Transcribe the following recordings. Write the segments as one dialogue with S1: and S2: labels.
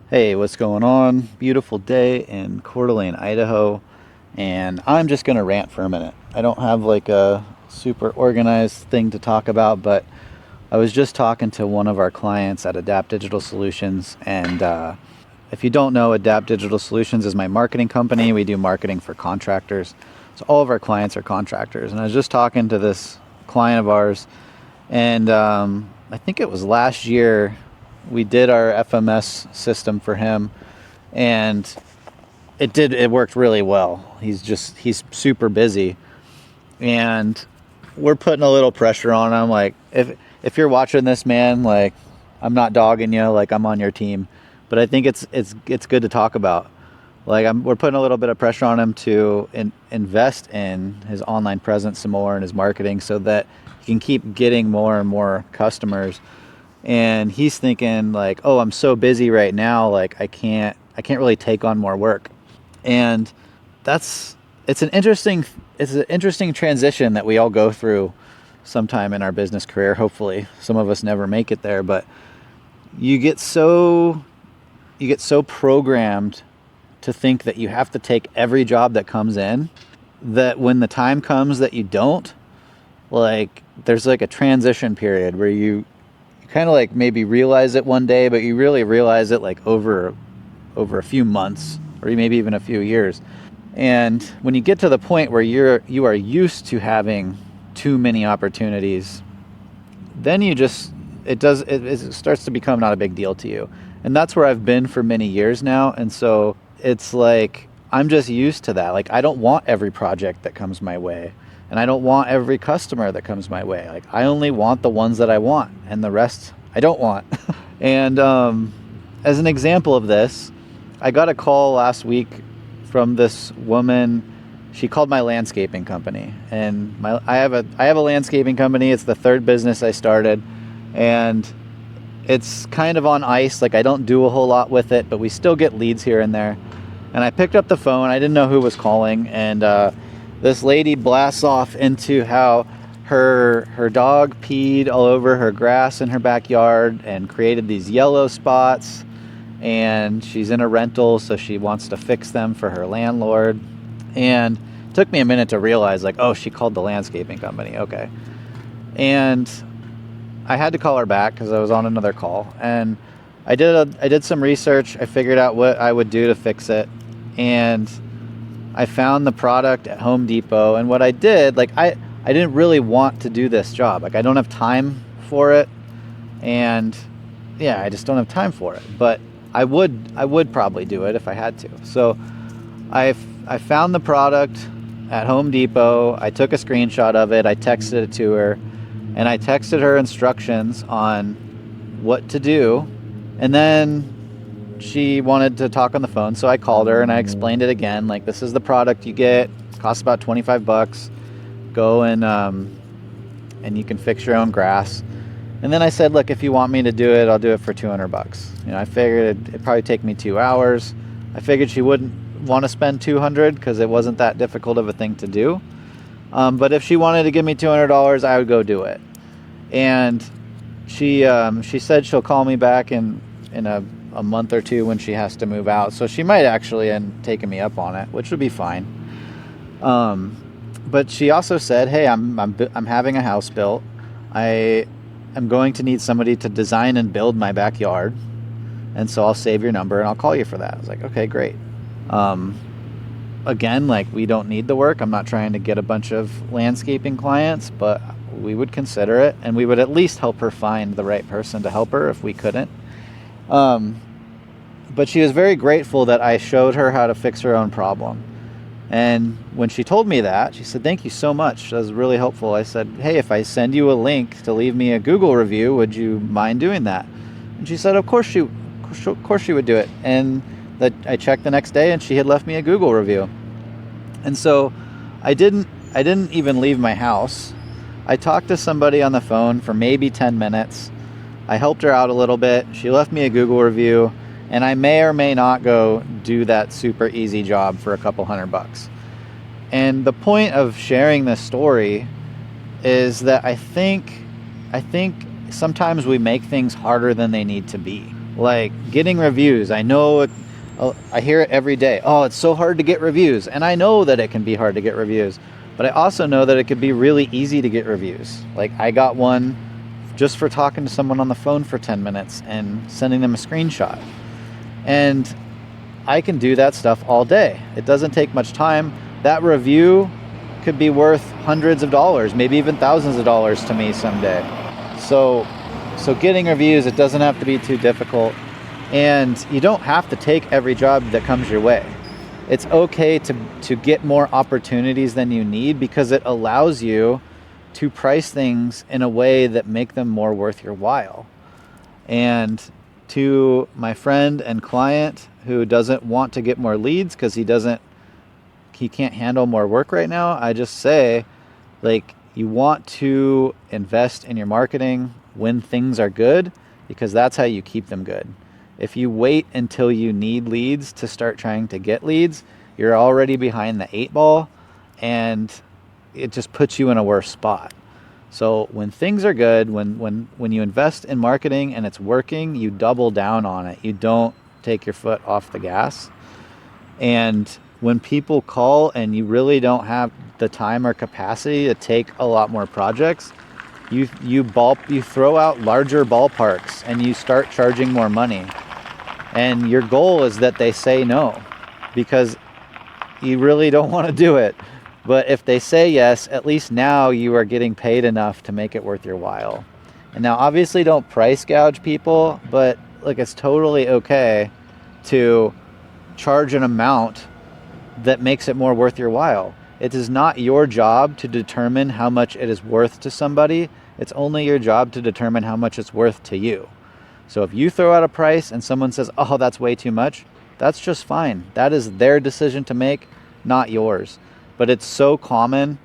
S1: Hey, what's going on? Beautiful day in Coeur d'Alene, Idaho, and I'm just going to rant for a minute. I don't have like a super organized thing to talk about, but I was just talking to one of our clients at Adapt Digital Solutions, and if you don't know, Adapt Digital Solutions is my marketing company. We do marketing for contractors, so all of our clients are contractors. And I was just talking to this client of ours, and I think it was last year we did our FMS system for him, and it worked really well. He's super busy, and we're putting a little pressure on him. Like, if you're watching this, man, like, I'm not dogging you, like, I'm on your team, but I think it's good to talk about. Like, we're putting a little bit of pressure on him to invest in his online presence some more and his marketing, so that he can keep getting more and more customers. And he's thinking like, oh, I'm so busy right now, like I can't really take on more work. And that's it's an interesting transition that we all go through sometime in our business career. Hopefully some of us never make it there, but you get so you get so programmed to think that you have to take every job that comes in, that when the time comes that you don't, like, there's like a transition period where you kind of like maybe realize it one day, but you really realize it like over a few months or maybe even a few years. And when you get to the point where you are used to having too many opportunities, then it starts to become not a big deal to you. And that's where I've been for many years now. And so it's like I'm just used to that. Like, I don't want every project that comes my way, and I don't want every customer that comes my way. Like, I only want the ones that I want, and the rest I don't want. And as an example of this, I got a call last week from this woman. She called my landscaping company, and I have a landscaping company. It's the third business I started, and it's kind of on ice. Like, I don't do a whole lot with it, but we still get leads here and there. And I picked up the phone. I didn't know who was calling, and this lady blasts off into how her dog peed all over her grass in her backyard and created these yellow spots, and she's in a rental, so she wants to fix them for her landlord. And it took me a minute to realize, like, oh, she called the landscaping company. Okay. And I had to call her back because I was on another call, and I did some research. I figured out what I would do to fix it, and I found the product at Home Depot. And what I did, like, I didn't really want to do this job. Like, I don't have time for it, and yeah, I just don't have time for it. But I would probably do it if I had to. So I found the product at Home Depot. I took a screenshot of it. I texted it to her, and I texted her instructions on what to do. And then she wanted to talk on the phone, so I called her and I explained it again. Like, this is the product you get. It costs about $25. Go and you can fix your own grass. And then I said, look, if you want me to do it, I'll do it for $200. I figured it'd probably take me 2 hours. I figured she wouldn't want to spend $200 because it wasn't that difficult of a thing to do. But if she wanted to give me $200, I would go do it. And she said she'll call me back in a month or two when she has to move out. So she might actually end taking me up on it, which would be fine. But she also said, hey, I'm having a house built. I am going to need somebody to design and build my backyard. And so I'll save your number and I'll call you for that. I was like, okay, great. Again, like, we don't need the work. I'm not trying to get a bunch of landscaping clients, but we would consider it, and we would at least help her find the right person to help her if we couldn't. But she was very grateful that I showed her how to fix her own problem. And when she told me that, she said, thank you so much. That was really helpful. I said, hey, if I send you a link to leave me a Google review, would you mind doing that? And she said, of course she would do it. And I checked the next day, and she had left me a Google review. And so I didn't even leave my house. I talked to somebody on the phone for maybe 10 minutes. I helped her out a little bit. She left me a Google review, and I may or may not go do that super easy job for a couple $100. And the point of sharing this story is that I think sometimes we make things harder than they need to be. Like getting reviews. I know I hear it every day. Oh, it's so hard to get reviews. And I know that it can be hard to get reviews. But I also know that it could be really easy to get reviews. Like I got one just for talking to someone on the phone for 10 minutes and sending them a screenshot. And I can do that stuff all day. It doesn't take much time. That review could be worth hundreds of dollars, maybe even thousands of dollars to me someday. So getting reviews, it doesn't have to be too difficult. And you don't have to take every job that comes your way. It's okay to get more opportunities than you need, because it allows you to price things in a way that make them more worth your while. And to my friend and client who doesn't want to get more leads because he can't handle more work right now, I just say, like, you want to invest in your marketing when things are good, because that's how you keep them good. If you wait until you need leads to start trying to get leads, you're already behind the 8 ball, and it just puts you in a worse spot. So when things are good, when you invest in marketing and it's working, you double down on it. You don't take your foot off the gas. And when people call and you really don't have the time or capacity to take a lot more projects, you throw out larger ballparks and you start charging more money. And your goal is that they say no, because you really don't want to do it. But if they say yes, at least now you are getting paid enough to make it worth your while. And now obviously don't price gouge people, but like, it's totally okay to charge an amount that makes it more worth your while. It is not your job to determine how much it is worth to somebody. It's only your job to determine how much it's worth to you. So if you throw out a price and someone says, oh, that's way too much, that's just fine. That is their decision to make, not yours. But it's so common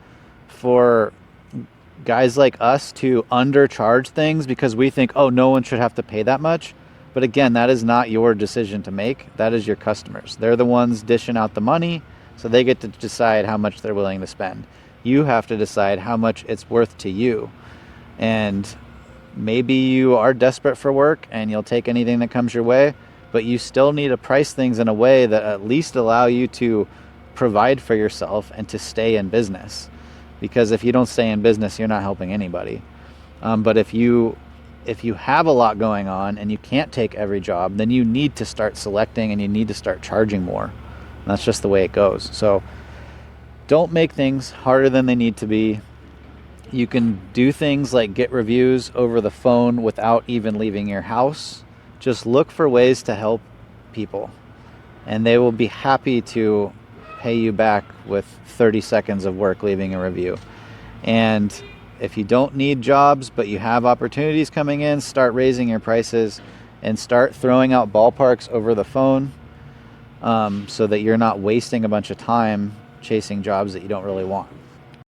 S1: for guys like us to undercharge things because we think, oh, no one should have to pay that much. But again, that is not your decision to make. That is your customers. They're the ones dishing out the money, so they get to decide how much they're willing to spend. You have to decide how much it's worth to you. And maybe you are desperate for work and you'll take anything that comes your way, but you still need to price things in a way that at least allow you to provide for yourself and to stay in business. Because if you don't stay in business, you're not helping anybody. But if you have a lot going on and you can't take every job, then you need to start selecting and you need to start charging more. And that's just the way it goes. So don't make things harder than they need to be. You can do things like get reviews over the phone without even leaving your house. Just look for ways to help people, and they will be happy to pay you back with 30 seconds of work leaving a review. And if you don't need jobs, but you have opportunities coming in, start raising your prices and start throwing out ballparks over the phone, so that you're not wasting a bunch of time chasing jobs that you don't really want.